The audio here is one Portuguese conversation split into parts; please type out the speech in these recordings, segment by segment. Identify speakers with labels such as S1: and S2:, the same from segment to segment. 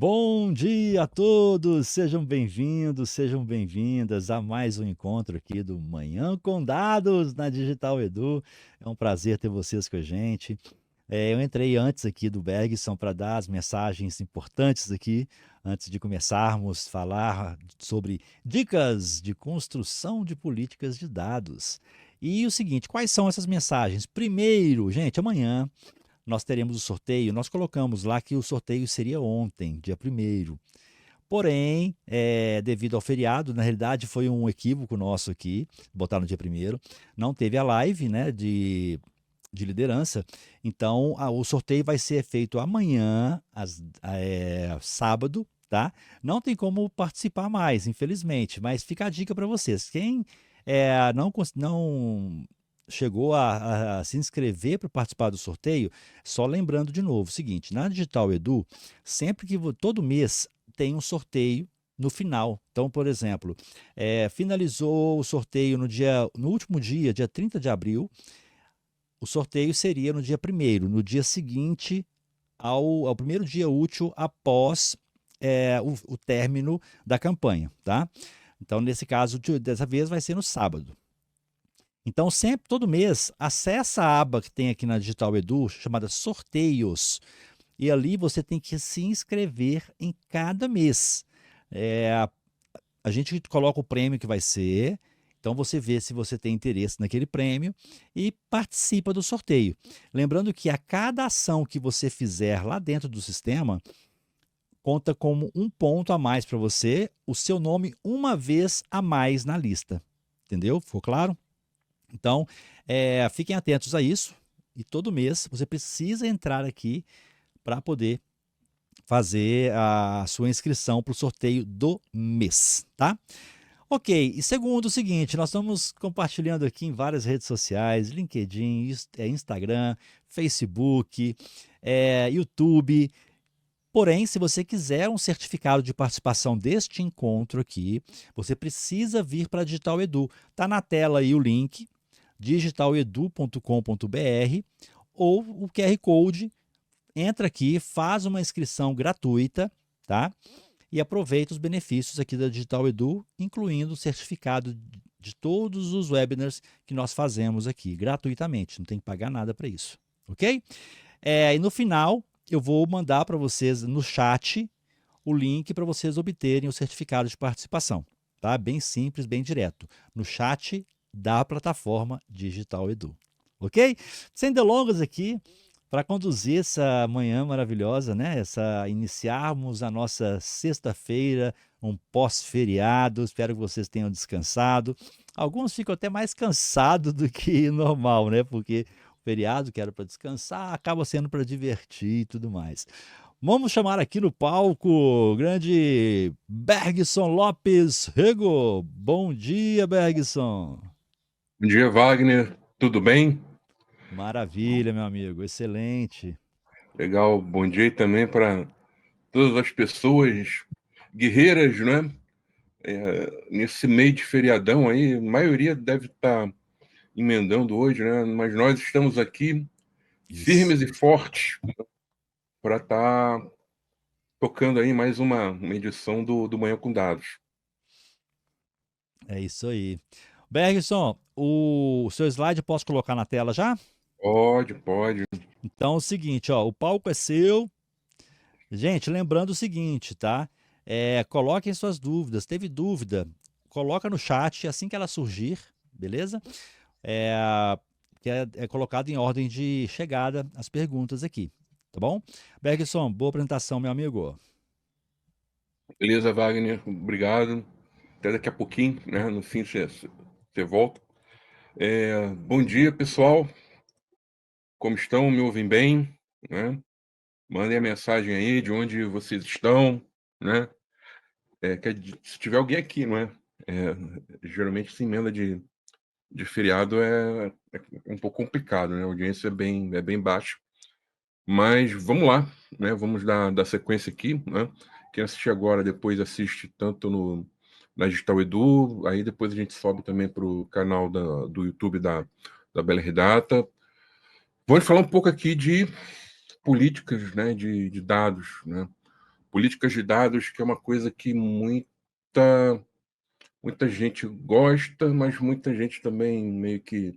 S1: Bom dia a todos, sejam bem-vindos, sejam bem-vindas a mais um encontro aqui do Manhã com Dados na Digital Edu. É um prazer ter vocês com a gente. Eu entrei antes aqui do Bergson para dar as mensagens importantes aqui, antes de começarmos a falar sobre dicas de construção de políticas de dados. E o seguinte, quais são essas mensagens? Primeiro, gente, amanhã nós teremos o sorteio. Nós colocamos lá que o sorteio seria ontem, dia 1º. Porém, devido ao feriado, na realidade foi um equívoco nosso aqui, botar no dia 1º. Não teve a live, né, de liderança. Então, o sorteio vai ser feito amanhã, sábado, tá? Não tem como participar mais, infelizmente, mas fica a dica para vocês. Quem não chegou a se inscrever para participar do sorteio, só lembrando de novo o seguinte, na Digital Edu, sempre que todo mês tem um sorteio no final. Então, por exemplo, finalizou o sorteio no último dia 30 de abril, o sorteio seria no dia 1º, no dia seguinte ao primeiro dia útil após o término da campanha, tá? Então, nesse caso, dessa vez vai ser no sábado. Então, sempre, todo mês, acessa a aba que tem aqui na Digital Edu, chamada Sorteios, e ali você tem que se inscrever em cada mês. A gente coloca o prêmio que vai ser, então você vê se você tem interesse naquele prêmio e participa do sorteio. Lembrando que a cada ação que você fizer lá dentro do sistema, conta como um ponto a mais para você, o seu nome uma vez a mais na lista. Entendeu? Ficou claro? Então, fiquem atentos a isso. E todo mês você precisa entrar aqui para poder fazer a sua inscrição para o sorteio do mês, tá? Ok, e segundo o seguinte, nós estamos compartilhando aqui em várias redes sociais, LinkedIn, Instagram, Facebook, YouTube. Porém, se você quiser um certificado de participação deste encontro aqui, você precisa vir para a Digital Edu. Está na tela aí o link, digitaledu.com.br, ou o QR Code. Entra aqui, faz uma inscrição gratuita, tá? E aproveita os benefícios aqui da Digital Edu, incluindo o certificado de todos os webinars que nós fazemos aqui, gratuitamente, não tem que pagar nada para isso, ok? E no final, eu vou mandar para vocês no chat o link para vocês obterem o certificado de participação, tá? Bem simples, bem direto, no chat da plataforma Digital Edu, ok? Sem delongas aqui, para conduzir essa manhã maravilhosa, né? Iniciarmos a nossa sexta-feira, um pós-feriado. Espero que vocês tenham descansado. Alguns ficam até mais cansados do que normal, né? Porque o feriado, que era para descansar, acaba sendo para divertir e tudo mais. Vamos chamar aqui no palco o grande Bergson Lopes Rego. Bom dia, Bergson.
S2: Bom dia, Wagner. Tudo bem?
S1: Maravilha, meu amigo. Excelente.
S2: Legal. Bom dia também para todas as pessoas guerreiras, né? Nesse meio de feriadão aí, a maioria deve estar emendando hoje, né? Mas nós estamos aqui
S1: Isso.
S2: firmes e fortes para estar tocando aí mais uma edição do Manhã com Dados.
S1: É isso aí. Bergson, o seu slide eu posso colocar na tela já?
S2: Pode, pode.
S1: Então é o seguinte, ó, o palco é seu. Gente, lembrando o seguinte, tá? Coloquem suas dúvidas. Teve dúvida? Coloca no chat assim que ela surgir, beleza? É, que é colocado em ordem de chegada as perguntas aqui, tá bom? Bergson, boa apresentação, meu amigo.
S2: Beleza, Wagner? Obrigado. Até daqui a pouquinho, né? No fim você volta. Bom dia, pessoal. Como estão? Me ouvem bem? Né? Mandem a mensagem aí de onde vocês estão, né? Se tiver alguém aqui, não é? Geralmente essa emenda de feriado é um pouco complicado, né? A audiência é bem baixa. Mas vamos lá, né? Vamos dar sequência aqui, né? Quem assistir agora, depois assiste tanto na Digital Edu, aí depois a gente sobe também para o canal do YouTube da BLR Data. Vamos falar um pouco aqui de políticas, né? De dados, né? Políticas de dados, que é uma coisa que muita gente gosta, mas muita gente também meio que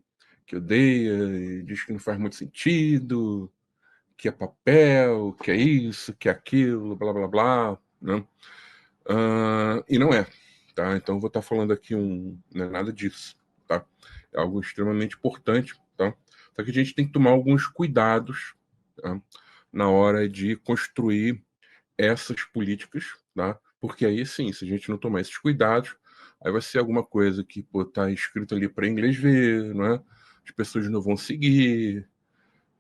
S2: odeia e diz que não faz muito sentido, que é papel, que é isso, que é aquilo, blá blá blá, né? E não é, tá? Então eu vou estar falando aqui não é nada disso, tá? É algo extremamente importante, tá? Só que a gente tem que tomar alguns cuidados, tá? Na hora de construir essas políticas, tá? Porque aí sim, se a gente não tomar esses cuidados, aí vai ser alguma coisa que tá escrito ali para inglês ver, não é? As pessoas não vão seguir,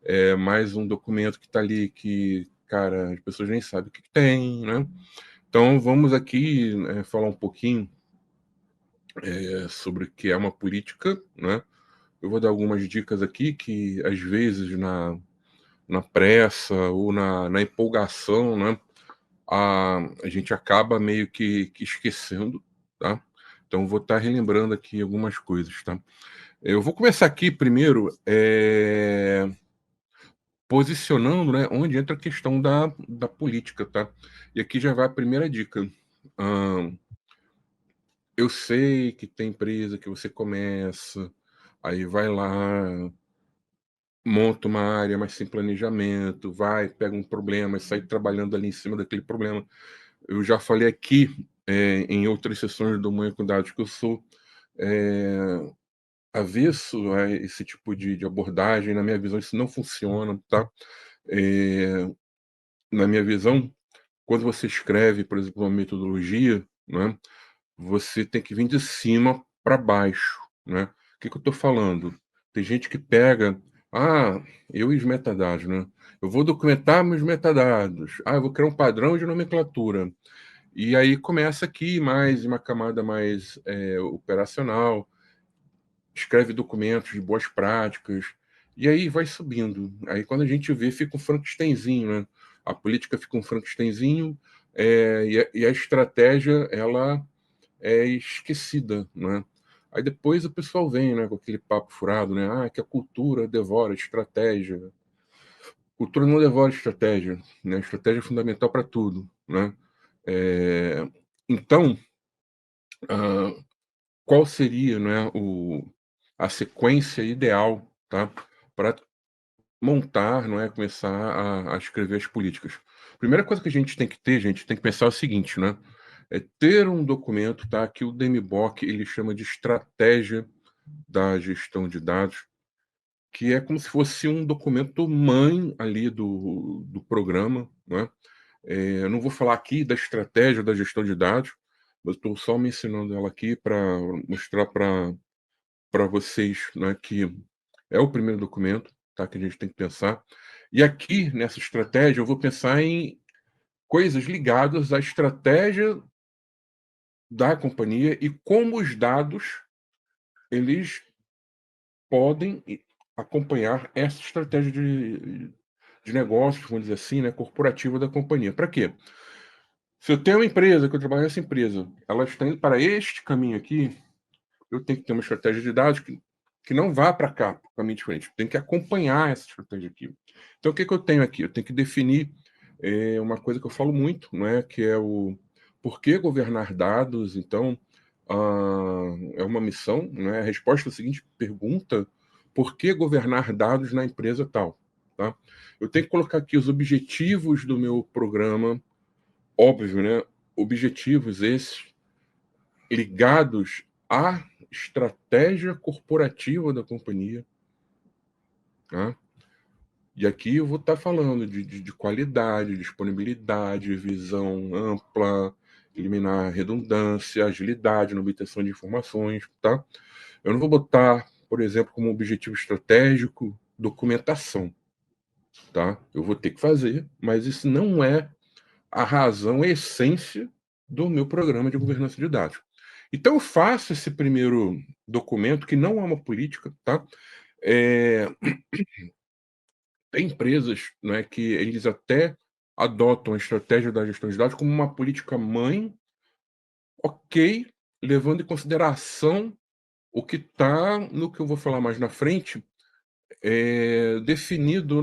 S2: é mais um documento que está ali que, cara, as pessoas nem sabem o que tem, né? Então vamos aqui falar um pouquinho sobre o que é uma política, né? Eu vou dar algumas dicas aqui que às vezes na pressa ou na empolgação, né? A gente acaba meio que esquecendo, tá? Então vou estar relembrando aqui algumas coisas, tá? Eu vou começar aqui primeiro posicionando, né, onde entra a questão da política, tá? E aqui já vai a primeira dica. Eu sei que tem empresa que você começa, aí vai lá, monta uma área, mas sem planejamento, vai, pega um problema e sai trabalhando ali em cima daquele problema. Eu já falei aqui em outras sessões do Manhã com Dados que eu sou avesso a esse tipo de abordagem. Na minha visão, isso não funciona, tá? Na minha visão, quando você escreve, por exemplo, uma metodologia, né, você tem que vir de cima para baixo, né? O que eu estou falando? Tem gente que pega, eu e os metadados, né? Eu vou documentar meus metadados. Eu vou criar um padrão de nomenclatura. E aí começa aqui mais uma camada mais operacional, escreve documentos de boas práticas, e aí vai subindo. Aí quando a gente vê, fica um Frankensteinzinho, né? A política fica um Frankensteinzinho, e a estratégia, ela é esquecida, né? Aí depois o pessoal vem, né, com aquele papo furado, né? Que a cultura devora a estratégia. Cultura não devora a estratégia, né? Estratégia é fundamental para tudo, né? Então, ah, qual seria, né, a sequência ideal, tá, para montar, não é, começar a escrever as políticas? Primeira coisa que a gente tem que ter, gente, tem que pensar o seguinte, né? É ter um documento, tá, que o DMBOK ele chama de estratégia da gestão de dados, que é como se fosse um documento mãe ali do programa, né? Eu não vou falar aqui da estratégia da gestão de dados, mas estou só mencionando ela aqui para mostrar para vocês, né, que é o primeiro documento, tá, que a gente tem que pensar. E aqui, nessa estratégia, eu vou pensar em coisas ligadas à estratégia da companhia e como os dados eles podem acompanhar essa estratégia de negócios, vamos dizer assim, né, corporativa da companhia. Para quê? Se eu tenho uma empresa, que eu trabalho nessa empresa, ela está indo para este caminho aqui, eu tenho que ter uma estratégia de dados que não vá para cá, para um caminho diferente. Tem que acompanhar essa estratégia aqui. Então, o que eu tenho aqui? Eu tenho que definir uma coisa que eu falo muito, não é? Que é o por que governar dados. Então, é uma missão, não é? A resposta é a seguinte pergunta: por que governar dados na empresa tal? Tá? Eu tenho que colocar aqui os objetivos do meu programa, óbvio, né? Objetivos esses ligados à estratégia corporativa da companhia, tá? E aqui eu vou estar falando de qualidade, disponibilidade, visão ampla, eliminar redundância, agilidade na obtenção de informações, tá? Eu não vou botar, por exemplo, como objetivo estratégico documentação, tá? Eu vou ter que fazer, mas isso não é a razão, a essência do meu programa de governança de dados. Então eu faço esse primeiro documento, que não é uma política, tá? Tem empresas, né, que eles até adotam a estratégia da gestão de dados como uma política mãe, ok, levando em consideração o que está no que eu vou falar mais na frente, definido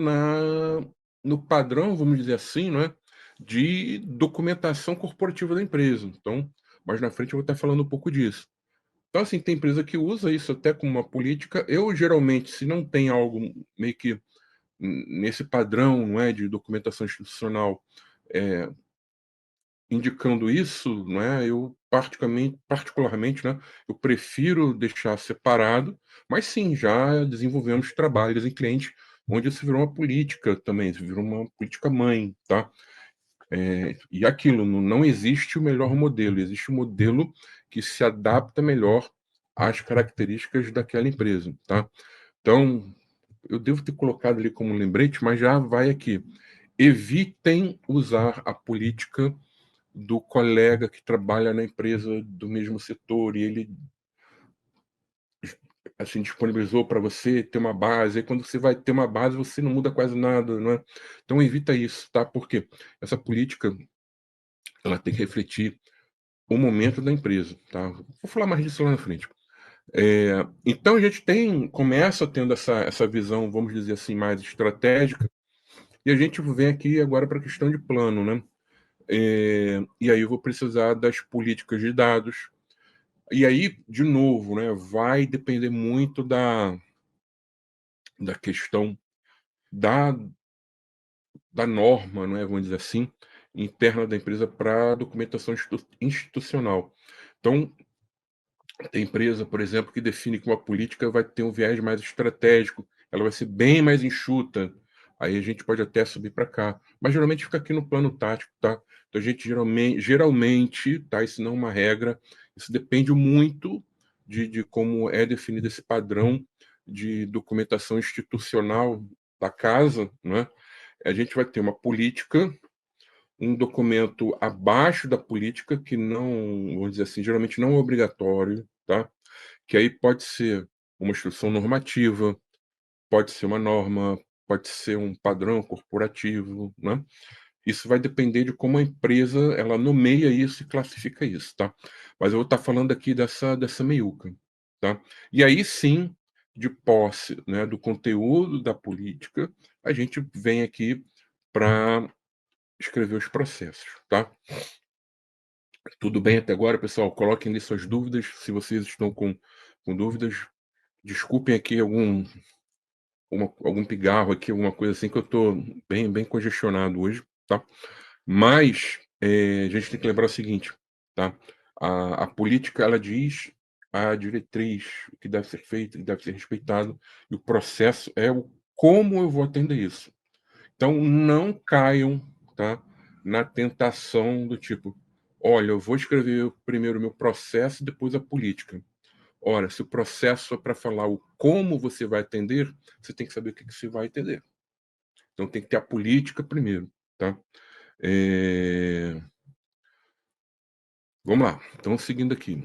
S2: no padrão, vamos dizer assim, não é? de documentação corporativa da empresa. Então, mais na frente eu vou estar falando um pouco disso. Então, assim, tem empresa que usa isso até como uma política. Eu, geralmente, se não tem algo meio que nesse padrão, não é, de documentação institucional, indicando isso, não é, eu particularmente, né, eu prefiro deixar separado, mas sim, já desenvolvemos trabalhos em clientes onde isso virou uma política também, isso virou uma política mãe, tá? E aquilo, não existe o melhor modelo, existe um modelo que se adapta melhor às características daquela empresa, tá? Então, eu devo ter colocado ali como lembrete, mas já vai aqui. Evitem usar a política do colega que trabalha na empresa do mesmo setor e ele assim disponibilizou para você ter uma base. Aí quando você vai ter uma base, você não muda quase nada, não é? Então evita isso, tá? Porque essa política ela tem que refletir o momento da empresa, tá? Vou falar mais disso lá na frente. Então a gente começa tendo essa visão, vamos dizer assim, mais estratégica, e a gente vem aqui agora para a questão de plano, né? E aí eu vou precisar das políticas de dados. E aí, de novo, né, vai depender muito da questão da, da norma, não é, vamos dizer assim, interna da empresa para documentação institucional. Então, tem empresa, por exemplo, que define que uma política vai ter um viés mais estratégico, ela vai ser bem mais enxuta. Aí a gente pode até subir para cá, mas geralmente fica aqui no plano tático, tá? Então a gente geralmente, tá? Isso não é uma regra, isso depende muito de como é definido esse padrão de documentação institucional da casa, né? A gente vai ter uma política, um documento abaixo da política que não, vamos dizer assim, geralmente não é obrigatório, tá? Que aí pode ser uma instrução normativa, pode ser uma norma, pode ser um padrão corporativo, né? Isso vai depender de como a empresa ela nomeia isso e classifica isso, tá? Mas eu vou estar falando aqui dessa meiuca, tá? E aí sim, de posse, né, do conteúdo da política, a gente vem aqui para escrever os processos, tá? Tudo bem até agora, pessoal? Coloquem ali suas dúvidas, se vocês estão com dúvidas. Desculpem aqui algum pigarro aqui, alguma coisa assim, que eu estou bem congestionado hoje, tá? Mas a gente tem que lembrar o seguinte, tá? A política, ela diz a diretriz, o que deve ser feito, o que deve ser respeitado, e o processo é o como eu vou atender isso. Então, não caiam, tá, na tentação do tipo, olha, eu vou escrever primeiro o meu processo, depois a política. Ora, se o processo é para falar o como você vai atender, você tem que saber o que você vai atender. Então tem que ter a política primeiro, tá? Vamos lá, então seguindo aqui.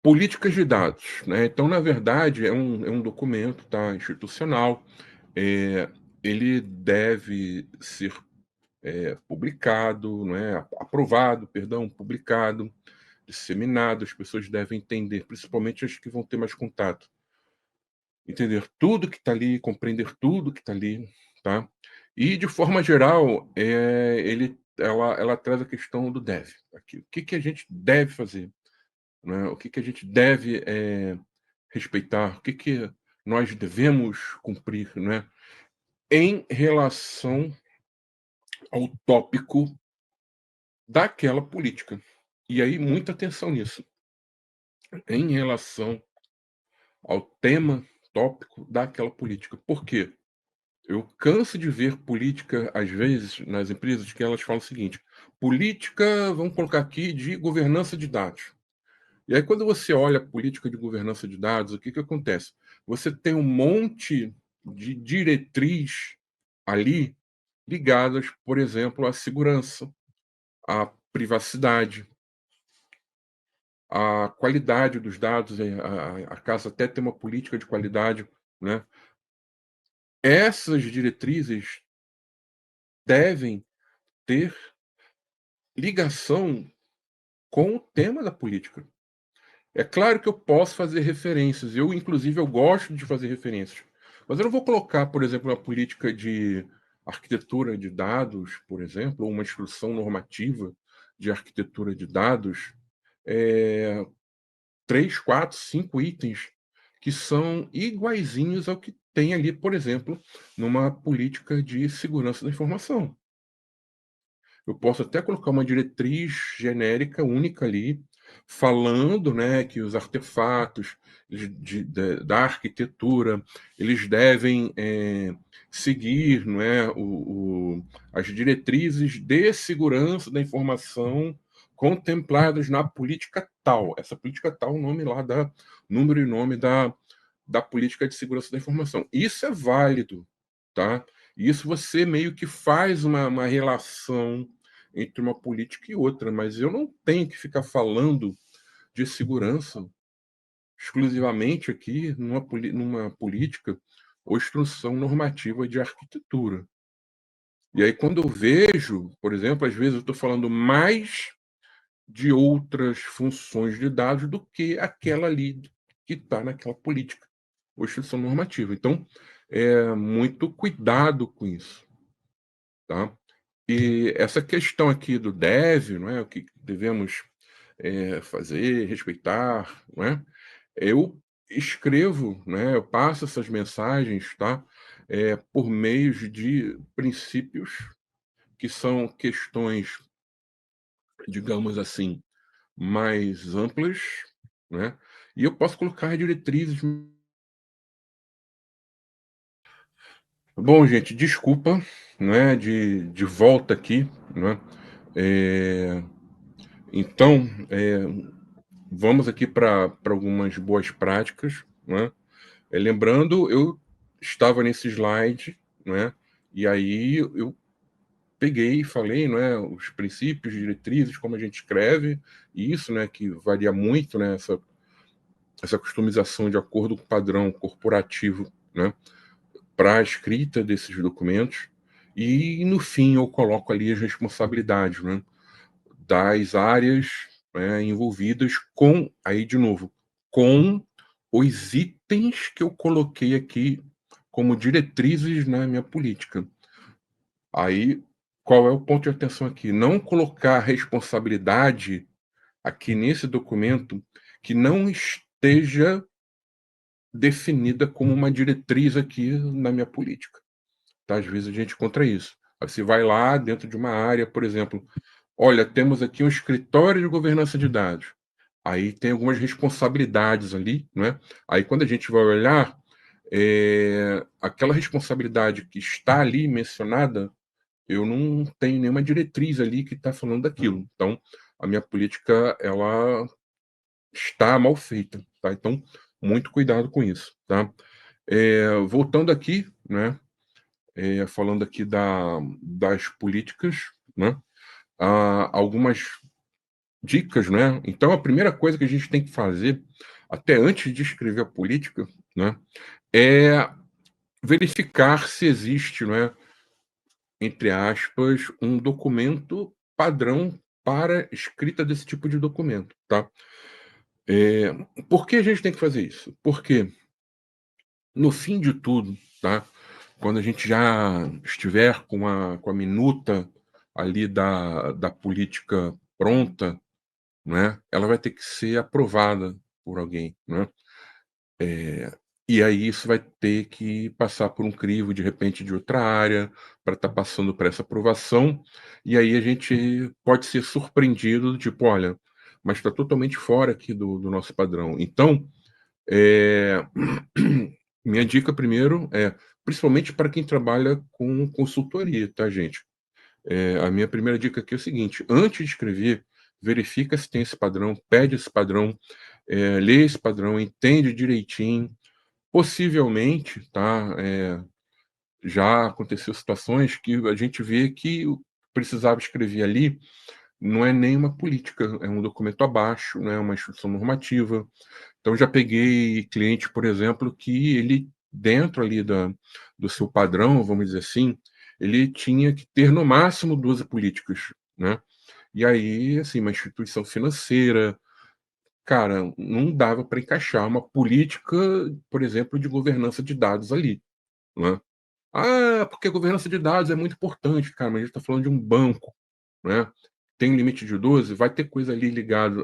S2: Políticas de dados, né? Então, na verdade, é um documento, tá, institucional. Ele deve ser publicado, não é? Aprovado, perdão, publicado, disseminado. As pessoas devem entender, principalmente as que vão ter mais contato. Entender tudo que está ali, compreender tudo que está ali, tá? E de forma geral, ela traz a questão do deve. Aqui, o que que a gente deve fazer, né? O que que a gente deve respeitar, o que que nós devemos cumprir, né? Em relação ao tópico daquela política. E aí, muita atenção nisso. Em relação ao tema, tópico daquela política. Por quê? Eu canso de ver política, às vezes, nas empresas, que elas falam o seguinte: política, vamos colocar aqui, de governança de dados. E aí, quando você olha a política de governança de dados, o que que acontece? Você tem um monte de diretriz ali ligadas, por exemplo, à segurança, à privacidade, à qualidade dos dados. A casa até tem uma política de qualidade, né? Essas diretrizes devem ter ligação com o tema da política. É claro que eu posso fazer referências, inclusive, eu gosto de fazer referências, mas eu não vou colocar, por exemplo, uma política de arquitetura de dados, por exemplo, ou uma instrução normativa de arquitetura de dados, 3, 4, 5 itens que são iguaizinhos ao que tem ali, por exemplo, numa política de segurança da informação. Eu posso até colocar uma diretriz genérica única ali, falando, né, que os artefatos da arquitetura, eles devem seguir, não é, as diretrizes de segurança da informação contempladas na política tal. Essa política tal, o nome lá número e nome da política de segurança da informação. Isso é válido, tá? Isso você meio que faz uma relação entre uma política e outra, mas eu não tenho que ficar falando de segurança exclusivamente aqui numa política ou instrução normativa de arquitetura. E aí, quando eu vejo, por exemplo, às vezes eu estou falando mais de outras funções de dados do que aquela ali que está naquela política ou instrução normativa. Então, muito cuidado com isso, tá? E essa questão aqui do deve, não é, o que devemos fazer, respeitar, não é? Eu escrevo, né, eu passo essas mensagens, tá? Por meios de princípios que são questões, digamos assim, mais amplas, né? E eu posso colocar diretrizes. Bom, gente, desculpa, né, de volta aqui, né? Então, vamos aqui para algumas boas práticas, né? Lembrando, eu estava nesse slide, né? E aí eu peguei e falei, né, os princípios, diretrizes, como a gente escreve, e isso, né, que varia muito, né, essa customização de acordo com o padrão corporativo, né, para a escrita desses documentos. E no fim eu coloco ali as responsabilidades, né, das áreas, né, envolvidas com, aí de novo, com os itens que eu coloquei aqui como diretrizes na minha política. Aí, qual é o ponto de atenção aqui? Não colocar responsabilidade aqui nesse documento que não esteja definida como uma diretriz aqui na minha política. Tá? Às vezes a gente encontra isso. Aí você vai lá dentro de uma área, por exemplo, olha, temos aqui um escritório de governança de dados. Aí tem algumas responsabilidades ali, né? Aí quando a gente vai olhar, aquela responsabilidade que está ali mencionada, eu não tenho nenhuma diretriz ali que está falando daquilo. Então, a minha política, ela está mal feita, tá? Então, muito cuidado com isso, tá? Voltando aqui, né? Falando aqui das políticas, né? Algumas dicas, né? Então, a primeira coisa que a gente tem que fazer, até antes de escrever a política, né? É verificar se existe, né, entre aspas, um documento padrão para escrita desse tipo de documento, tá? Por que a gente tem que fazer isso? Porque, no fim de tudo, tá? Quando a gente já estiver com a minuta ali da política pronta, né? Ela vai ter que ser aprovada por alguém, né? E aí isso vai ter que passar por um crivo, de repente, de outra área, para estar passando por essa aprovação, e aí a gente pode ser surpreendido, tipo, olha, mas está totalmente fora aqui do nosso padrão. Então, eh, minha dica primeiro principalmente para quem trabalha com consultoria, tá, gente? A minha primeira dica aqui é o seguinte: antes de escrever, verifica se tem esse padrão, pede esse padrão, lê esse padrão, entende direitinho. Possivelmente, tá, já aconteceu situações que a gente vê que precisava escrever ali não é nem uma política, é um documento abaixo, não é uma instrução normativa. Então já peguei cliente, por exemplo, que ele dentro ali do seu padrão, vamos dizer assim, ele tinha que ter no máximo 12 políticas, né. E aí, assim, uma instituição financeira, cara, não dava para encaixar uma política, por exemplo, de governança de dados ali, né. Ah, porque a governança de dados é muito importante, cara, mas a gente está falando de um banco, né? Tem um limite de 12, vai ter coisa ali ligada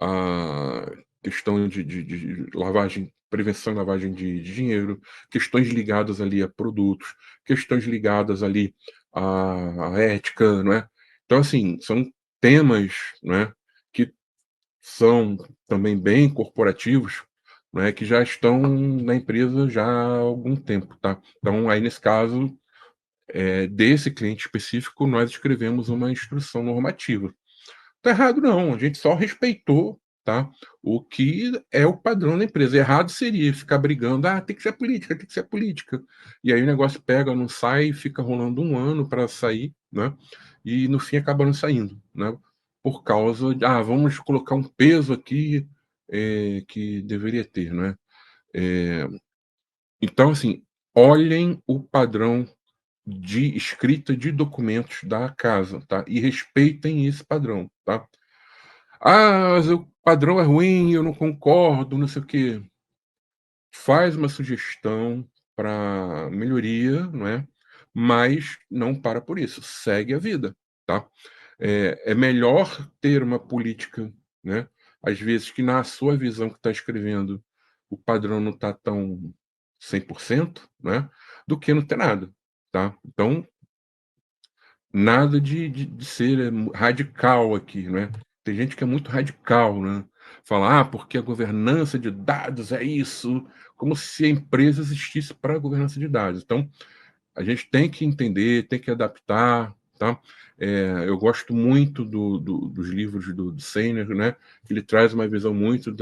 S2: a questão de lavagem, prevenção e lavagem de dinheiro, questões ligadas ali a produtos, questões ligadas ali à ética, não é? Então, assim, são temas, né, que são também bem corporativos, né, que já estão na empresa já há algum tempo, tá? Então, aí nesse caso, desse cliente específico, nós escrevemos uma instrução normativa. Tá errado não, a gente só respeitou, tá, o que é o padrão da empresa. Errado seria ficar brigando: "Ah, tem que ser política, tem que ser política". E aí o negócio pega, não sai, fica rolando 1 ano para sair, né, e no fim acaba não saindo, né, por causa de: "Ah, vamos colocar um peso aqui, que deveria ter", né. Eh, então assim, olhem o padrão de escrita de documentos da casa, tá, e respeitem esse padrão, tá. Ah, mas o padrão é ruim, eu não concordo, não sei o quê. Faz uma sugestão para melhoria, não é? Mas não para por isso, segue a vida, tá? É melhor ter uma política, né? Às vezes que na sua visão que está escrevendo o padrão não está tão 100%, né? Do que não ter nada, tá? Então nada de ser radical aqui, né. Tem gente que é muito radical, né. Fala: "Ah, porque a governança de dados é isso", como se a empresa existisse para a governança de dados. Então, a gente tem que entender, tem que adaptar, tá. Eu gosto muito dos livros do Sainer, né, que ele traz uma visão muito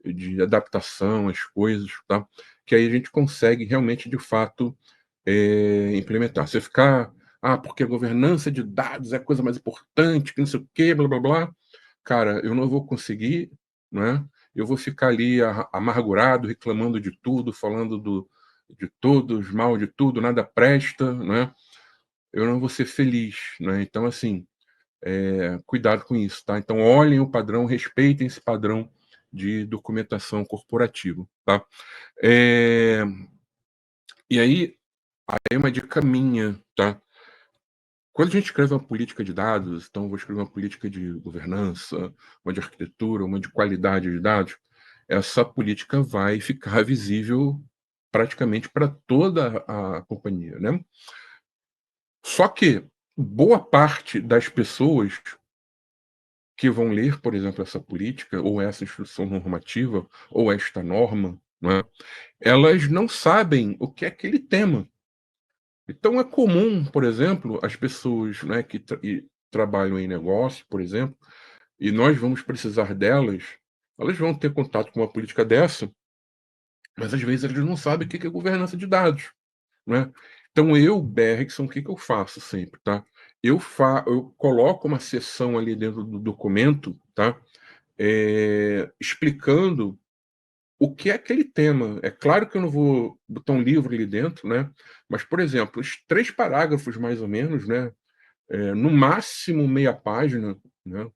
S2: de adaptação às coisas, tá, que aí a gente consegue realmente, de fato, implementar. Você ficar: "Ah, porque a governança de dados é a coisa mais importante, que não sei o quê, blá-blá-blá", cara, eu não vou conseguir, né, eu vou ficar ali amargurado, reclamando de tudo, falando de todos, mal de tudo, nada presta, né, eu não vou ser feliz, né. Então, assim, cuidado com isso, tá. Então olhem o padrão, respeitem esse padrão de documentação corporativa, tá. Eh, e aí uma dica minha, tá. Quando a gente escreve uma política de dados, então vou escrever uma política de governança, uma de arquitetura, uma de qualidade de dados, essa política vai ficar visível praticamente para toda a companhia, né. Só que boa parte das pessoas que vão ler, por exemplo, essa política ou essa instrução normativa ou esta norma, né, elas não sabem o que é aquele tema. Então é comum, por exemplo, as pessoas, né, que trabalham em negócio, por exemplo, e nós vamos precisar delas, elas vão ter contato com uma política dessa, mas às vezes eles não sabem o que que é governança de dados, né. Então eu, Bergson, o que que eu faço sempre, tá? Eu coloco uma seção ali dentro do documento, tá, explicando o que é aquele tema. É claro que eu não vou botar um livro ali dentro, né, mas, por exemplo, os 3 parágrafos mais ou menos, né, no máximo meia página, né,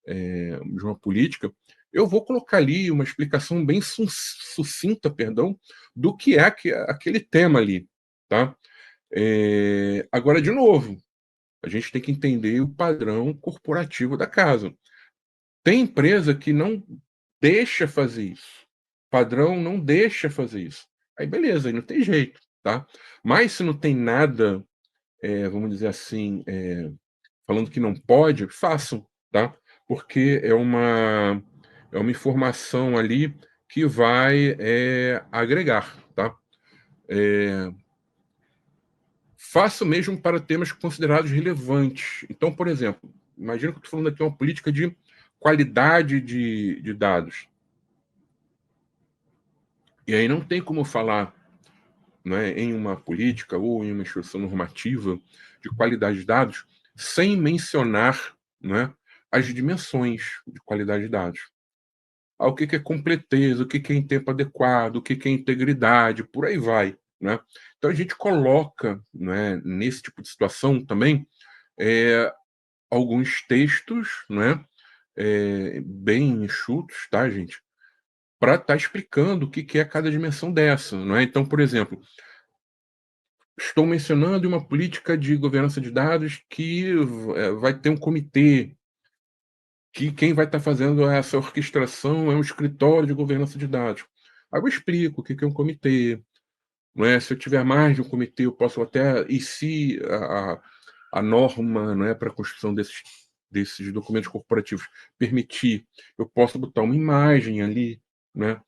S2: de uma política, eu vou colocar ali uma explicação bem sucinta, perdão, do que é aquele tema ali, tá. Agora, de novo, a gente tem que entender o padrão corporativo da casa. Tem empresa que não deixa fazer isso. Padrão não deixa fazer isso. Aí beleza, aí não tem jeito, tá. Mas se não tem nada, vamos dizer assim, falando que não pode, façam, tá. Porque é uma informação ali que vai, agregar, tá. Eh, Faça mesmo para temas considerados relevantes. Então, por exemplo, imagina que eu estou falando aqui uma política de qualidade de dados. E aí não tem como falar, né, em uma política ou em uma instrução normativa de qualidade de dados sem mencionar, né, as dimensões de qualidade de dados. O que que é completeza, o que que é em tempo adequado, o que que é integridade, por aí vai, né. Então a gente coloca, né, nesse tipo de situação também, eh, alguns textos, né, bem enxutos, tá, gente, para estar explicando o que que é cada dimensão dessa, não é. Então, por exemplo, estou mencionando uma política de governança de dados que vai ter um comitê, que quem vai estar fazendo essa orquestração é um escritório de governança de dados. Aí eu explico o que é um comitê, não é? Se eu tiver mais de um comitê, eu posso até, e se a norma, não é, para a construção desses documentos corporativos permitir, eu posso botar uma imagem ali, né?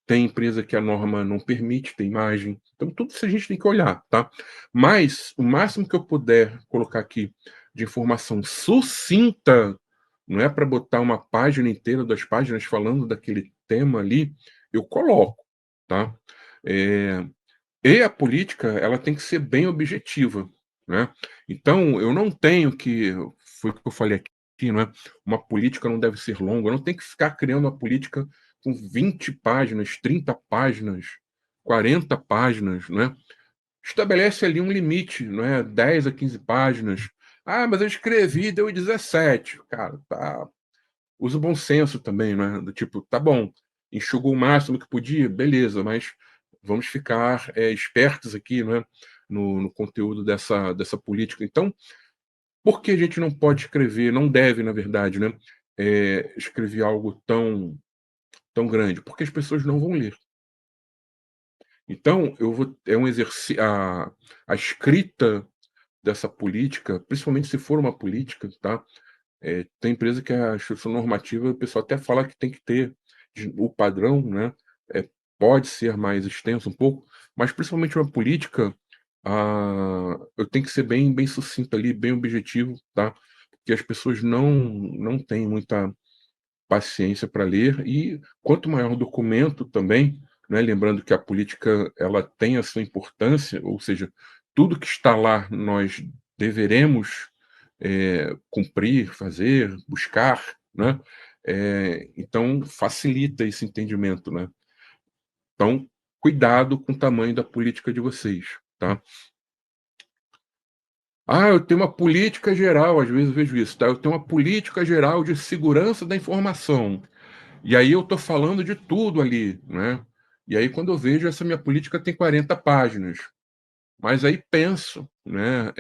S2: Tem empresa que a norma não permite ter imagem. Então, tudo isso a gente tem que olhar, tá? Mas o máximo que eu puder colocar aqui de informação sucinta, não é para botar uma página inteira, 2 páginas falando daquele tema ali, eu coloco, tá? E a política, ela tem que ser bem objetiva, né? Então, eu não tenho que, foi o que eu falei aqui, não é? Uma política não deve ser longa, eu não tenho que ficar criando uma política com 20 páginas, 30 páginas, 40 páginas, né? Estabelece ali um limite, não é? 10 a 15 páginas. Ah, mas eu escrevi, deu 17. Cara, tá. Usa o bom senso também, né? Do tipo, tá bom, enxugou o máximo que podia, beleza, mas vamos ficar espertos aqui, né? No conteúdo dessa política. Então, por que a gente não pode escrever, não deve, na verdade, né? Escrever algo tão grande? Porque as pessoas não vão ler. Então, é um exercício. A escrita dessa política, principalmente se for uma política, tá? Tem empresa que a instrução normativa, o pessoal até fala que tem que ter o padrão, né? Pode ser mais extenso um pouco, mas principalmente uma política, eu tenho que ser bem sucinto ali, bem objetivo, tá? Porque as pessoas não têm muita paciência para ler e quanto maior o documento também, né? Lembrando que a política ela tem a sua importância, ou seja, tudo que está lá nós deveremos cumprir, fazer, buscar, né? Então facilita esse entendimento, né? Então cuidado com o tamanho da política de vocês, tá? Ah, eu tenho uma política geral, às vezes eu vejo isso, tá? Eu tenho uma política geral de segurança da informação. E aí eu estou falando de tudo ali, né? E aí quando eu vejo essa minha política tem 40 páginas. Mas aí penso, né,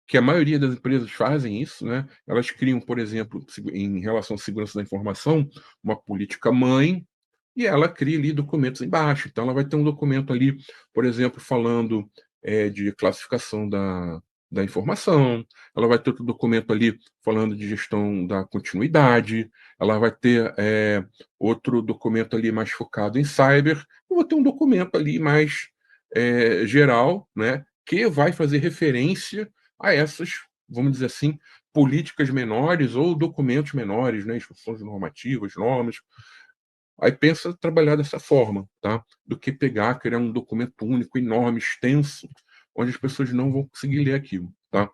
S2: que a maioria das empresas fazem isso, né? Elas criam, por exemplo, em relação à segurança da informação, uma política mãe e ela cria ali documentos embaixo. Então ela vai ter um documento ali, por exemplo, falando de classificação da informação, ela vai ter outro documento ali falando de gestão da continuidade, ela vai ter outro documento ali mais focado em cyber, eu vou ter um documento ali mais geral, né, que vai fazer referência a essas, vamos dizer assim, políticas menores ou documentos menores, né, instruções normativas, normas. Aí pensa trabalhar dessa forma, tá? Do que pegar, criar um documento único, enorme, extenso, onde as pessoas não vão conseguir ler aquilo, tá?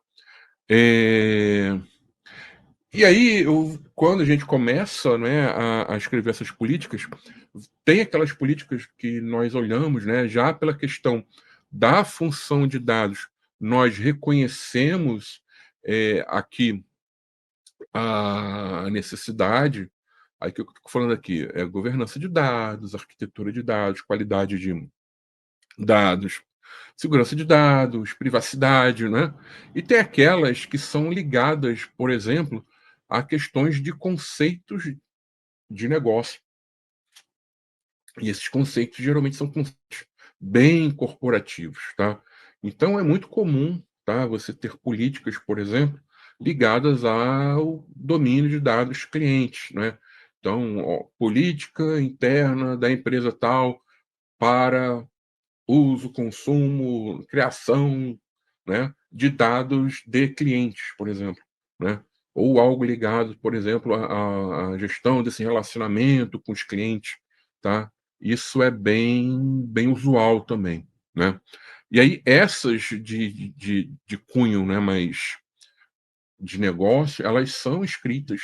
S2: E aí, quando a gente começa, né, a escrever essas políticas, tem aquelas políticas que nós olhamos, né, já pela questão da função de dados, nós reconhecemos aqui a necessidade, aí que eu estou falando aqui, é governança de dados, arquitetura de dados, qualidade de dados, segurança de dados, privacidade, né? E tem aquelas que são ligadas, por exemplo, a questões de conceitos de negócio. E esses conceitos geralmente são conceitos bem corporativos, tá? Então é muito comum, tá, você ter políticas, por exemplo, ligadas ao domínio de dados clientes, né? Então, ó, política interna da empresa tal para uso, consumo, criação, né, de dados de clientes, por exemplo, né? Ou algo ligado, por exemplo, à gestão desse relacionamento com os clientes, tá? Isso é bem usual também, né? E aí essas de cunho, né, mais de negócio, elas são escritas,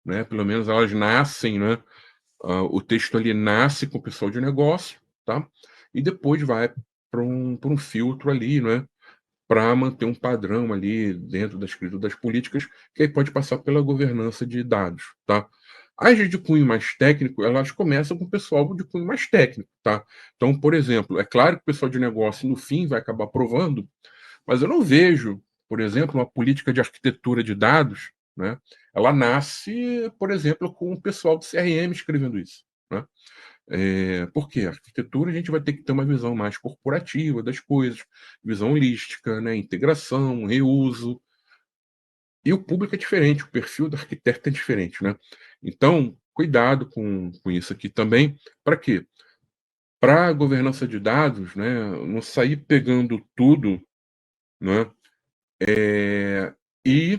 S2: né? Pelo menos elas nascem, né? O texto ali nasce com o pessoal de negócio, tá? E depois vai para um filtro ali, né? Para manter um padrão ali dentro da escrita das políticas, que aí pode passar pela governança de dados, tá? As de cunho mais técnico, elas começam com o pessoal de cunho mais técnico, tá? Então, por exemplo, é claro que o pessoal de negócio, no fim, vai acabar aprovando, mas eu não vejo, por exemplo, uma política de arquitetura de dados, né? Ela nasce, por exemplo, com o pessoal do CRM escrevendo isso, né? Por quê? A arquitetura a gente vai ter que ter uma visão mais corporativa das coisas, visão holística, né? Integração, reuso, e o público é diferente, o perfil do arquiteto é diferente, né? Então, cuidado com isso aqui também. Para quê? Para a governança de dados, né, não sair pegando tudo, né, e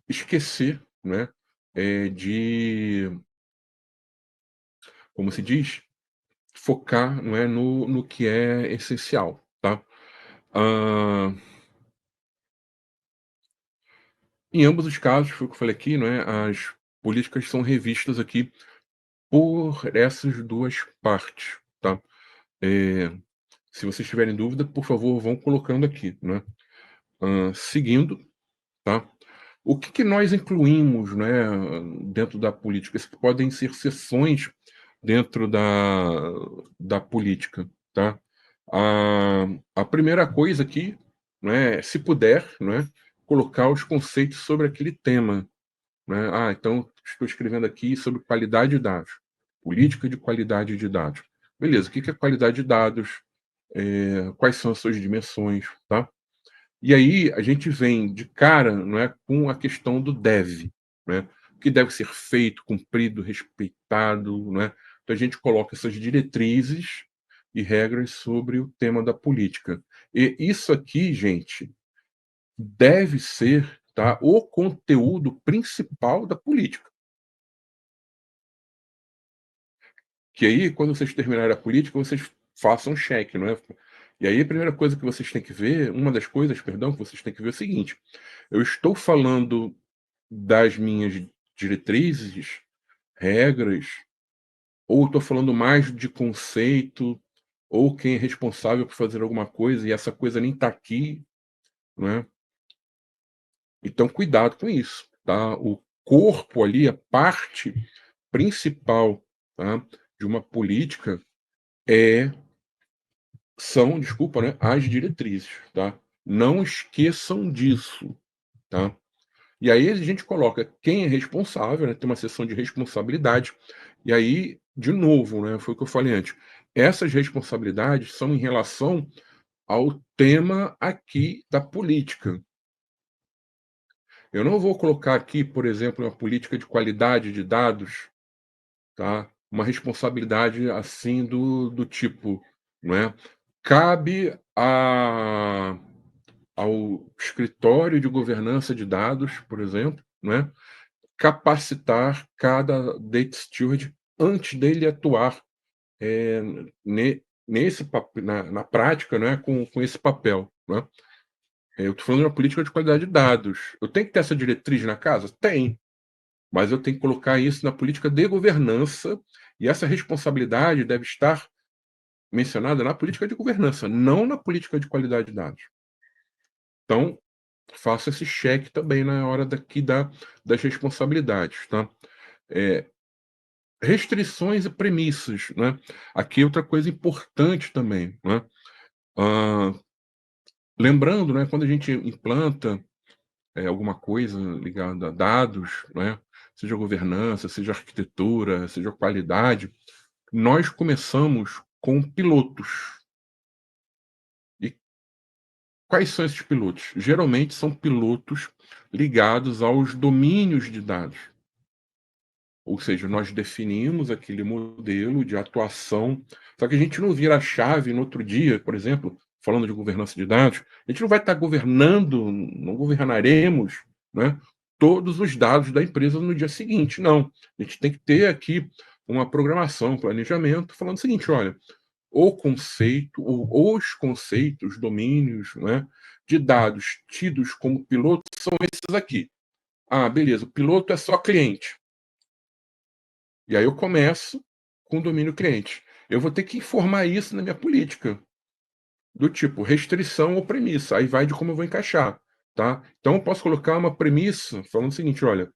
S2: esquecer, né, de, como se diz, focar, não é, no que é essencial, tá? Ah, em ambos os casos, foi o que eu falei aqui, não é, as políticas são revistas aqui por essas duas partes, tá? Eh, Se vocês tiverem dúvida, por favor, vão colocando aqui, né? Seguindo, tá? O que nós incluímos, né, dentro da política? Isso podem ser seções dentro da política, tá? A primeira coisa aqui, né, se puder, né, colocar os conceitos sobre aquele tema, né? Então estou escrevendo aqui sobre qualidade de dados, política de qualidade de dados. Beleza, o que é qualidade de dados? Quais são as suas dimensões, tá? E aí a gente vem de cara, não é, com a questão do deve, né? O que deve ser feito, cumprido, respeitado, né? Então a gente coloca essas diretrizes e regras sobre o tema da política. E isso aqui, gente, deve ser, tá, o conteúdo principal da política. Que aí, quando vocês terminarem a política, vocês façam um cheque, não é? E aí a primeira coisa que vocês têm que ver, uma das coisas, perdão, que vocês têm que ver é o seguinte: eu estou falando das minhas diretrizes, regras, ou estou falando mais de conceito, ou quem é responsável por fazer alguma coisa e essa coisa nem está aqui, né? Então cuidado com isso, tá? O corpo ali, a parte principal, tá, de uma política é são, desculpa, né, as diretrizes, tá? Não esqueçam disso, tá? E aí a gente coloca quem é responsável, né, tem uma seção de responsabilidade, e aí, de novo, né, foi o que eu falei antes, essas responsabilidades são em relação ao tema aqui da política. Eu não vou colocar aqui, por exemplo, uma política de qualidade de dados, tá? Uma responsabilidade assim do tipo, não é? Cabe ao escritório de governança de dados, por exemplo, né, capacitar cada data steward antes dele atuar é, nesse na prática, né, com esse papel. Né? Eu estou falando de uma política de qualidade de dados. Eu tenho que ter essa diretriz na casa? Tem. Mas eu tenho que colocar isso na política de governança e essa responsabilidade deve estar mencionada na política de governança, não na política de qualidade de dados. Então, faça esse cheque também na hora das responsabilidades, tá? É, restrições e premissas, né? Aqui outra coisa importante também, né? Ah, lembrando, né, quando a gente implanta alguma coisa ligada a dados, né? Seja governança, seja arquitetura, seja qualidade, nós começamos com pilotos. E quais são esses pilotos? Geralmente são pilotos ligados aos domínios de dados. Ou seja, nós definimos aquele modelo de atuação, só que a gente não vira a chave no outro dia, por exemplo, falando de governança de dados, a gente não vai estar governando, não governaremos, né, todos os dados da empresa no dia seguinte, não. A gente tem que ter aqui uma programação, um planejamento, falando o seguinte: olha, o conceito, ou os conceitos, domínios, né, de dados tidos como piloto são esses aqui. Beleza, o piloto é só cliente. E aí eu começo com o domínio cliente. Eu vou ter que informar isso na minha política, do tipo restrição ou premissa. Aí vai de como eu vou encaixar, tá? Então eu posso colocar uma premissa falando o seguinte: olha,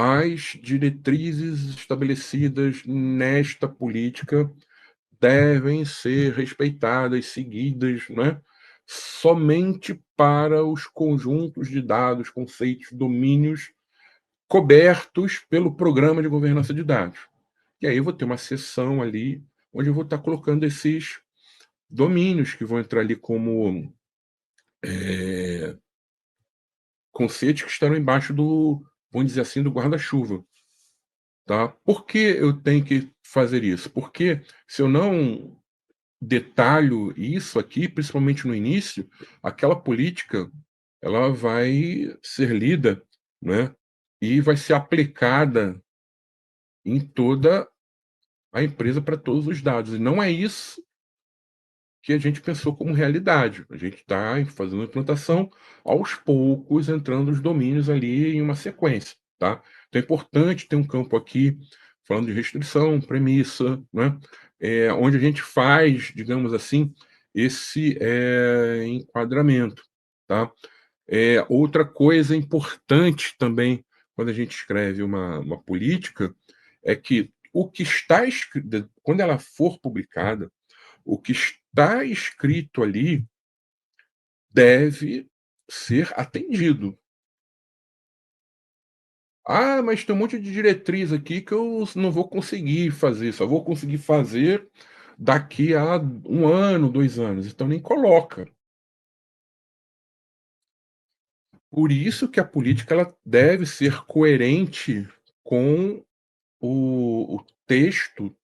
S2: as diretrizes estabelecidas nesta política devem ser respeitadas, seguidas, né, somente para os conjuntos de dados, conceitos, domínios cobertos pelo Programa de Governança de Dados. E aí eu vou ter uma seção ali onde eu vou estar colocando esses domínios que vão entrar ali como conceitos que estarão embaixo do, vamos dizer assim, do guarda-chuva. Tá? Por que eu tenho que fazer isso? Porque se eu não detalho isso aqui, principalmente no início, aquela política ela vai ser lida, né? E vai ser aplicada em toda a empresa para todos os dados. E não é isso que a gente pensou como realidade. A gente está fazendo a implantação aos poucos, entrando os domínios ali em uma sequência, tá? Então é importante ter um campo aqui falando de restrição, premissa, né? Onde a gente faz, digamos assim, esse enquadramento, tá? Outra coisa importante também quando a gente escreve uma política é que o que está escrito, quando ela for publicada, o que está escrito ali deve ser atendido. Ah, mas tem um monte de diretriz aqui que eu não vou conseguir fazer, só vou conseguir fazer daqui a 1 ano, 2 anos. Então nem coloca. Por isso que a política ela deve ser coerente com o texto,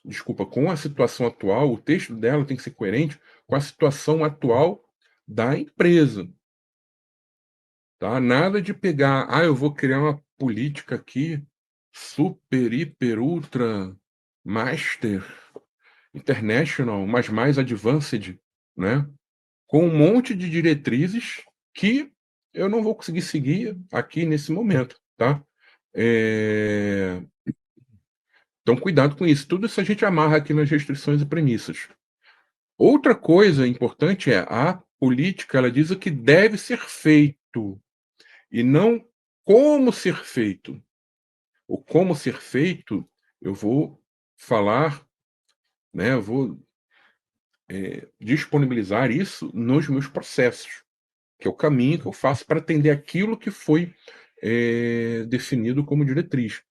S2: desculpa, com a situação atual, o texto dela tem que ser coerente com a situação atual da empresa. Tá? Nada de pegar, eu vou criar uma política aqui super, hiper, ultra, master, international, mas mais advanced, né? Com um monte de diretrizes que eu não vou conseguir seguir aqui nesse momento, tá? É, Então, cuidado com isso. Tudo isso a gente amarra aqui nas restrições e premissas. Outra coisa importante é a política, ela diz o que deve ser feito e não como ser feito. O como ser feito, eu vou falar, né, eu vou disponibilizar isso nos meus processos, que é o caminho que eu faço para atender aquilo que foi definido como diretriz.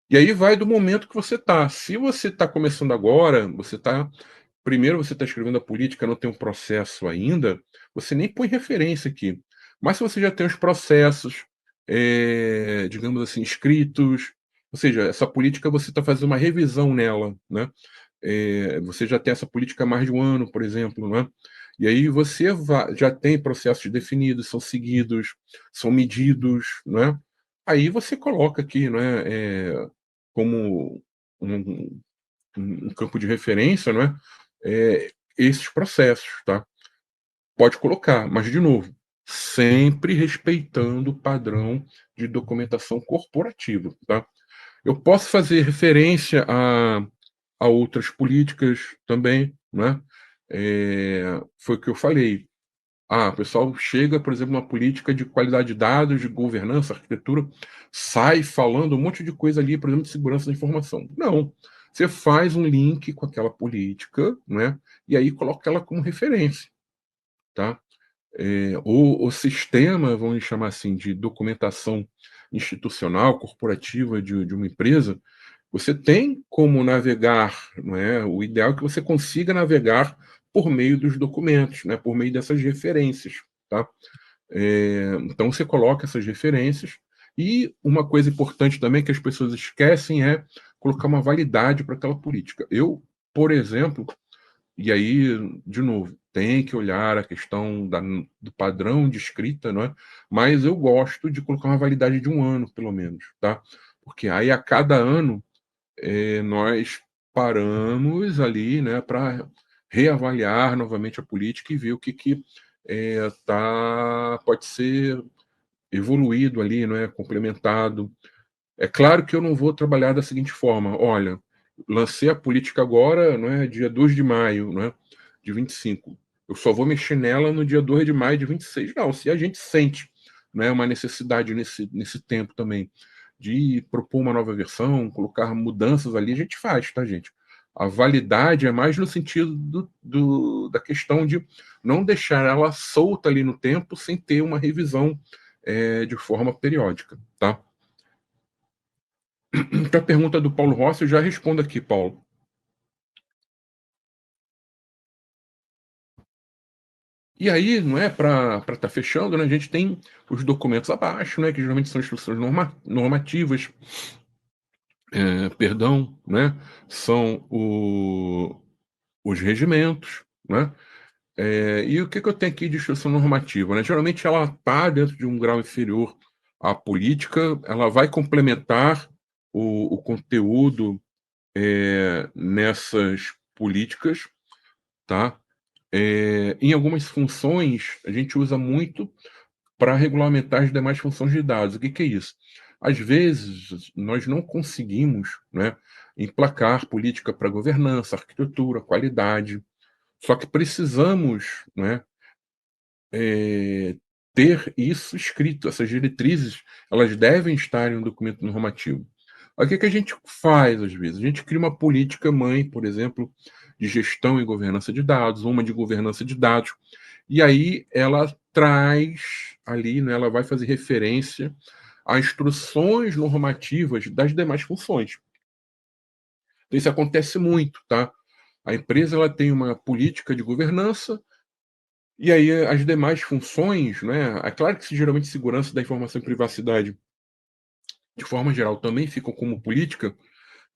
S2: E aí vai do momento que você está. Se você está começando agora, primeiro você está escrevendo a política, não tem um processo ainda, você nem põe referência aqui. Mas se você já tem os processos, digamos assim, escritos, ou seja, essa política você está fazendo uma revisão nela, né? Você já tem essa política há mais de 1 ano, por exemplo, né? E aí você já tem processos definidos, são seguidos, são medidos, né? Aí você coloca aqui, né, como um, um campo de referência, não é? Esses processos, tá? Pode colocar, mas de novo, sempre respeitando o padrão de documentação corporativa, tá? Eu posso fazer referência a outras políticas também, né? Foi o que eu falei. O pessoal chega, por exemplo, uma política de qualidade de dados, de governança, arquitetura, sai falando um monte de coisa ali, por exemplo, de segurança da informação. Não. Você faz um link com aquela política, né? E aí coloca ela como referência, tá? O sistema, vamos chamar assim, de documentação institucional, corporativa de uma empresa, você tem como navegar, não é? O ideal é que você consiga navegar por meio dos documentos, né? Por meio dessas referências, tá? Então você coloca essas referências e uma coisa importante também que as pessoas esquecem é colocar uma validade para aquela política. Eu, por exemplo, e aí, de novo, tem que olhar a questão do padrão de escrita, não é? Mas eu gosto de colocar uma validade de 1 ano, pelo menos, tá? Porque aí a cada ano nós paramos ali, né, para reavaliar novamente a política e ver o que pode ser evoluído ali, não é, complementado. É claro que eu não vou trabalhar da seguinte forma: olha, lancei a política agora, não é, dia 2 de maio, não é, de 25. Eu só vou mexer nela no dia 2 de maio de 26. Não, se a gente sente, não é, uma necessidade nesse tempo também de propor uma nova versão, colocar mudanças ali, a gente faz, tá, gente? A validade é mais no sentido da questão de não deixar ela solta ali no tempo sem ter uma revisão de forma periódica, tá? Então, a pergunta do Paulo Rossi, eu já respondo aqui, Paulo. E aí, não é, para estar fechando, né, a gente tem os documentos abaixo, né, que geralmente são instruções normativas, perdão, né, são os regimentos, né, e o que eu tenho aqui de instrução normativa, né? Geralmente ela está dentro de um grau inferior à política, ela vai complementar o conteúdo nessas políticas, tá? Em algumas funções, a gente usa muito para regulamentar as demais funções de dados. O que é isso? Às vezes, nós não conseguimos, né, emplacar política para governança, arquitetura, qualidade, só que precisamos, né, ter isso escrito, essas diretrizes, elas devem estar em um documento normativo. Aí, o que a gente faz, às vezes? A gente cria uma política mãe, por exemplo, de gestão e governança de dados, uma de governança de dados, e aí ela traz ali, né, ela vai fazer referência a instruções normativas das demais funções. Então, isso acontece muito, tá? A empresa ela tem uma política de governança, e aí as demais funções, né, é claro que geralmente segurança da informação e privacidade, de forma geral, também ficam como política,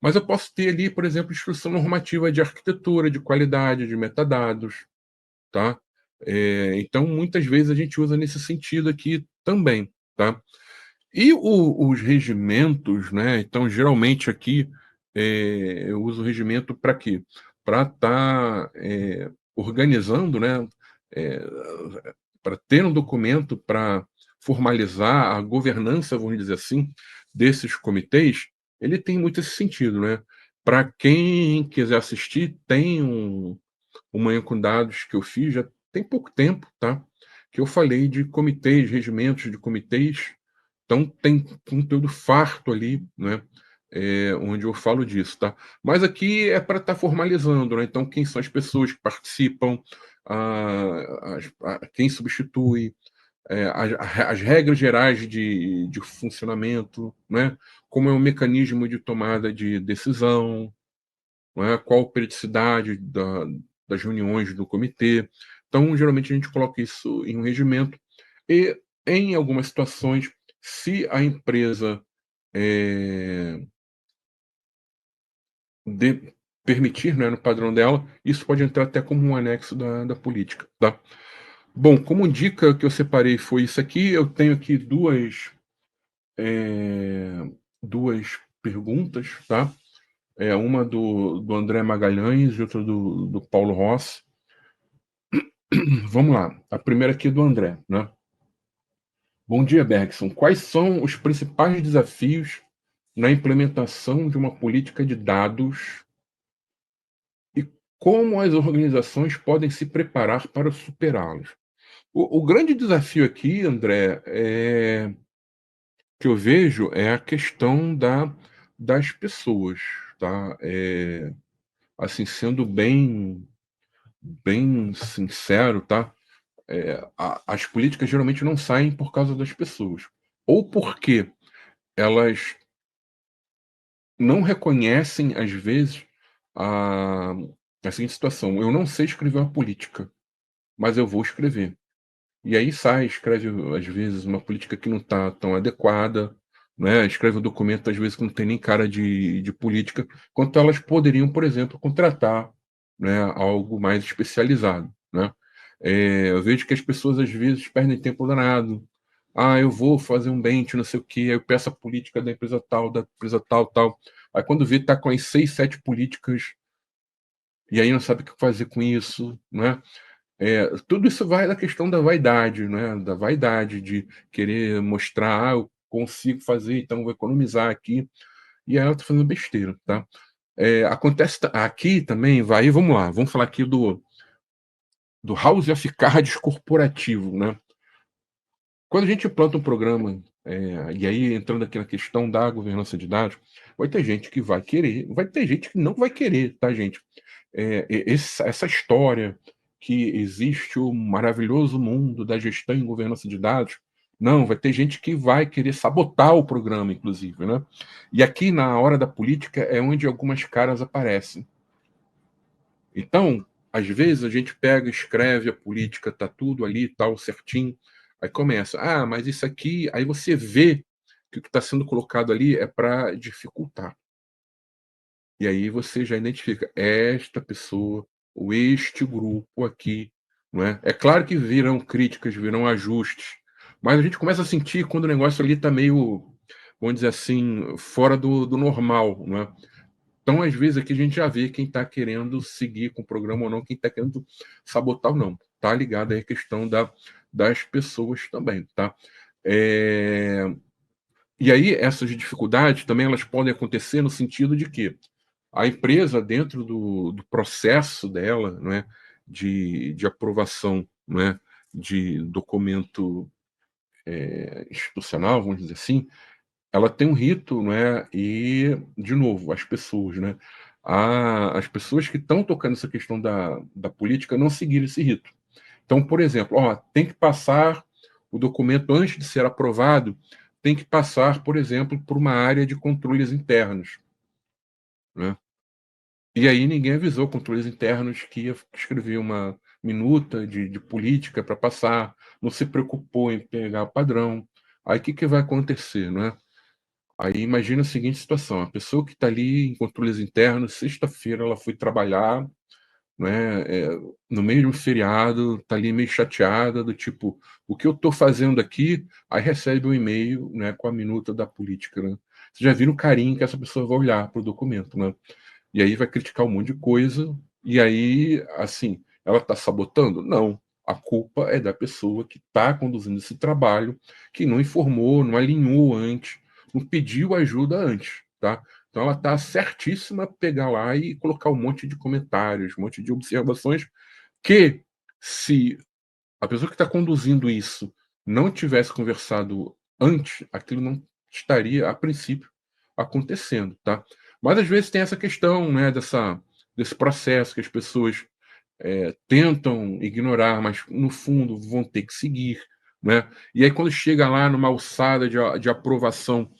S2: mas eu posso ter ali, por exemplo, instrução normativa de arquitetura, de qualidade, de metadados, tá? Então, muitas vezes a gente usa nesse sentido aqui também, tá? E os regimentos, né? Então, geralmente aqui eu uso o regimento para quê? Para estar organizando, né? Para ter um documento para formalizar a governança, vamos dizer assim, desses comitês, ele tem muito esse sentido, né? Para quem quiser assistir, tem um manhã com dados que eu fiz, já tem pouco tempo, tá? Que eu falei de comitês, regimentos de comitês, então tem conteúdo farto ali, né? Onde eu falo disso, tá? Mas aqui é para estar formalizando, né? Então, quem são as pessoas que participam, quem substitui, as regras gerais de funcionamento, né? Como é o mecanismo de tomada de decisão, não é? Qual a periodicidade das reuniões do comitê. Então, geralmente, a gente coloca isso em um regimento e, em algumas situações, se a empresa permitir, né, no padrão dela, isso pode entrar até como um anexo da política. Tá? Bom, como dica que eu separei foi isso aqui. Eu tenho aqui duas perguntas, tá? Uma do André Magalhães e outra do Paulo Rossi. Vamos lá. A primeira aqui é do André, né? Bom dia, Bergson. Quais são os principais desafios na implementação de uma política de dados e como as organizações podem se preparar para superá-los? O grande desafio aqui, André, que eu vejo é a questão das pessoas, tá? Assim, sendo bem sincero, tá? As políticas geralmente não saem por causa das pessoas, ou porque elas não reconhecem, às vezes, a, a seguinte situação: eu não sei escrever uma política, mas eu vou escrever. E aí escreve, às vezes, uma política que não está tão adequada, né? Escreve um documento, às vezes, que não tem nem cara de política, quanto elas poderiam, por exemplo, contratar, né, algo mais especializado, né? Eu vejo que as pessoas, às vezes, perdem tempo danado. Eu vou fazer um bench, não sei o quê, aí eu peço a política da empresa tal, tal. Aí quando vê, tá com as 6, 7 políticas, e aí não sabe o que fazer com isso, né? Tudo isso vai da questão da vaidade, né? Da vaidade de querer mostrar, eu consigo fazer, então vou economizar aqui, e aí ela tá fazendo besteira, tá? Acontece aqui também, vamos lá, vamos falar aqui do House of Cards corporativo, né? Quando a gente planta um programa E aí, entrando aqui na questão da governança de dados, vai ter gente que vai querer, vai ter gente que não vai querer, tá, gente? Essa história que existe o maravilhoso mundo da gestão e governança de dados, não, vai ter gente que vai querer sabotar o programa, inclusive, né? E aqui, na hora da política, é onde algumas caras aparecem. Então, às vezes, a gente pega, escreve a política, tá tudo ali, tal, certinho, aí começa, mas isso aqui, aí você vê que o que está sendo colocado ali é para dificultar. E aí você já identifica esta pessoa, ou este grupo aqui, não é? É claro que virão críticas, virão ajustes, mas a gente começa a sentir quando o negócio ali está meio, vamos dizer assim, fora do normal, não é? Então, às vezes, aqui a gente já vê quem está querendo seguir com o programa ou não, quem está querendo sabotar ou não. Está ligado aí a questão das pessoas também, tá? E aí, essas dificuldades também elas podem acontecer no sentido de que a empresa, dentro do processo dela, né, de aprovação, né, de documento institucional, vamos dizer assim, ela tem um rito, né? E, de novo, as pessoas, né? As pessoas que estão tocando essa questão da política não seguiram esse rito. Então, por exemplo, tem que passar o documento antes de ser aprovado, tem que passar, por exemplo, por uma área de controles internos, né? E aí ninguém avisou controles internos que ia escrever uma minuta de política para passar, não se preocupou em pegar o padrão. Aí o que vai acontecer, né? Aí imagina a seguinte situação: a pessoa que está ali em controles internos, sexta-feira ela foi trabalhar, né, no meio de um feriado, está ali meio chateada, do tipo, o que eu estou fazendo aqui? Aí recebe um e-mail, né, com a minuta da política, né? Você já viu o carinho que essa pessoa vai olhar para o documento, né? E aí vai criticar um monte de coisa, e aí, assim, ela está sabotando? Não. A culpa é da pessoa que está conduzindo esse trabalho, que não informou, não alinhou antes, não pediu ajuda antes, tá? Então ela está certíssima pegar lá e colocar um monte de comentários, um monte de observações que, se a pessoa que está conduzindo isso não tivesse conversado antes, aquilo não estaria, a princípio, acontecendo, tá? Mas às vezes tem essa questão, né, desse processo que as pessoas tentam ignorar, mas no fundo vão ter que seguir, né? E aí quando chega lá numa alçada de aprovação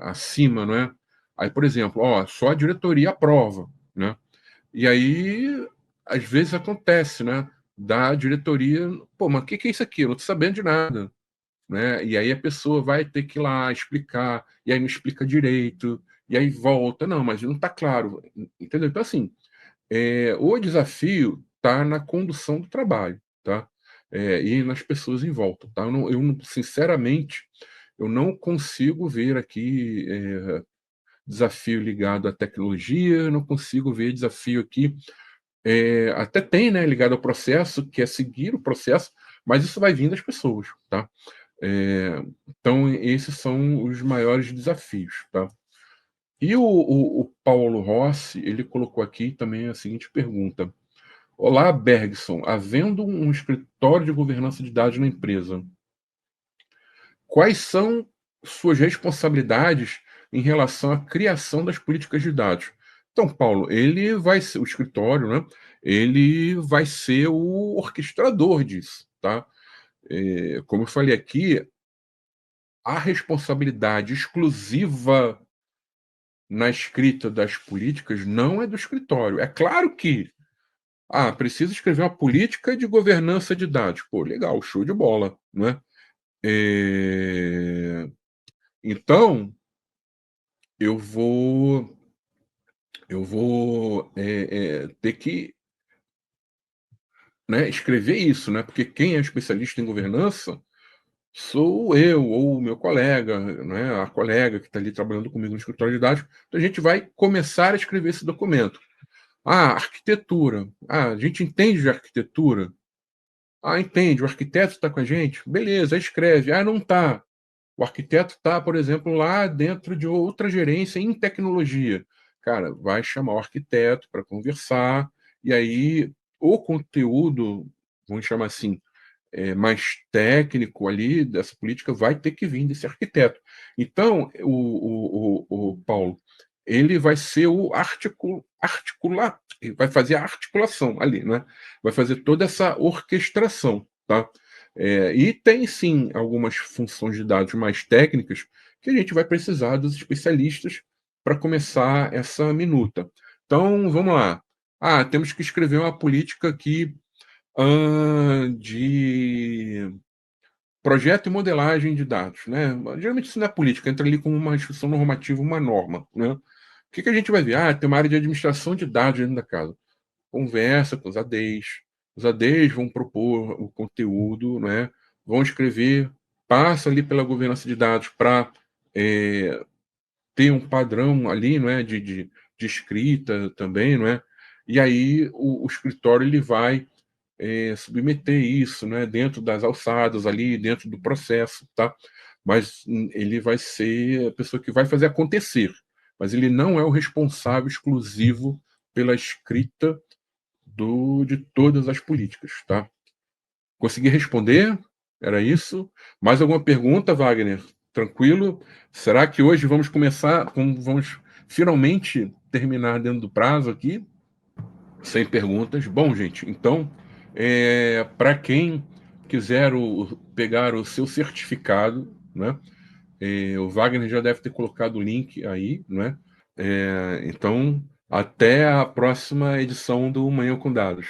S2: acima, não é? Aí, por exemplo, só a diretoria aprova, né? E aí, às vezes acontece, né? Da diretoria, pô, mas o que é isso aqui? Eu não tô sabendo de nada, né? E aí a pessoa vai ter que ir lá explicar, e aí não explica direito, e aí volta, não, mas não está claro, entendeu? Então, assim, o desafio está na condução do trabalho, tá? E nas pessoas em volta, tá? Sinceramente, eu não consigo ver aqui desafio ligado à tecnologia, eu não consigo ver desafio aqui até tem, né, ligado ao processo, que é seguir o processo, mas isso vai vir das pessoas, tá? Então, esses são os maiores desafios, tá? E o Paulo Rossi, ele colocou aqui também a seguinte pergunta: olá, Bergson, havendo um escritório de governança de dados na empresa, quais são suas responsabilidades em relação à criação das políticas de dados? Então, Paulo, ele vai ser o escritório, né? Ele vai ser o orquestrador disso, tá? Como eu falei aqui, a responsabilidade exclusiva na escrita das políticas não é do escritório. É claro que precisa escrever uma política de governança de dados. Pô, legal, show de bola, né? Então, eu vou ter que, né, escrever isso, né? Porque quem é especialista em governança sou eu ou o meu colega, né? A colega que está ali trabalhando comigo no escritório de dados. Então a gente vai começar a escrever esse documento. Arquitetura. A gente entende de arquitetura? Entende. O arquiteto está com a gente? Beleza, escreve. Não está. O arquiteto está, por exemplo, lá dentro de outra gerência em tecnologia. Cara, vai chamar o arquiteto para conversar, e aí o conteúdo, vamos chamar assim, mais técnico ali dessa política vai ter que vir desse arquiteto. Então, o Paulo, ele vai ser o articular, vai fazer a articulação ali, né? Vai fazer toda essa orquestração, tá? E tem sim algumas funções de dados mais técnicas que a gente vai precisar dos especialistas para começar essa minuta. Então, vamos lá. Temos que escrever uma política aqui de projeto e modelagem de dados, né? Geralmente isso não é política, entra ali como uma instrução normativa, uma norma, né? O que a gente vai ver? Tem uma área de administração de dados dentro da casa. Conversa com os ADs vão propor o conteúdo, né? Vão escrever, passa ali pela governança de dados para ter um padrão ali, não é, de escrita também, não é? E aí o escritório ele vai submeter isso, né, dentro das alçadas ali, dentro do processo, tá? Mas ele vai ser a pessoa que vai fazer acontecer, mas ele não é o responsável exclusivo pela escrita de todas as políticas, tá? Consegui responder? Era isso? Mais alguma pergunta, Wagner? Tranquilo? Será que hoje vamos começar, vamos finalmente terminar dentro do prazo aqui? Sem perguntas. Bom, gente, então, para quem quiser pegar o seu certificado, né? O Wagner já deve ter colocado o link aí, né? Então, até a próxima edição do Manhã com Dados.